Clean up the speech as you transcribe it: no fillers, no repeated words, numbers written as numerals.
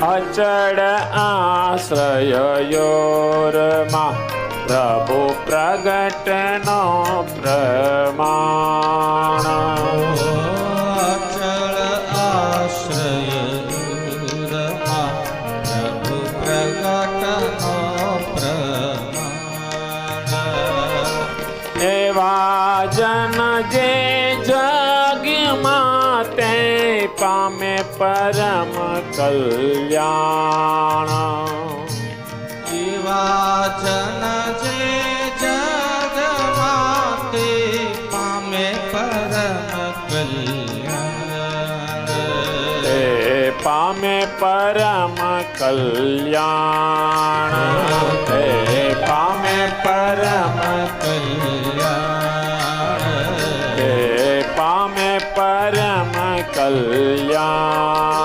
અચળ આશ્રયોરમાં પ્રભુ પ્રગટનો પ્રમાણ. અચળ આશ્રયોરમાં પ્રભુ પ્રગટનો પ્રમાણ. એવા જન જે જગમાં તે પામે પરમ કલ્યાણ. એવા જન જે જગમાં તે પામે પરમ કલ્યાણ. તે પામે પરમ કલ્યાણ. તે પામે પરમ કલ્યાણ. તે પામે પરમ કલ્યાણ.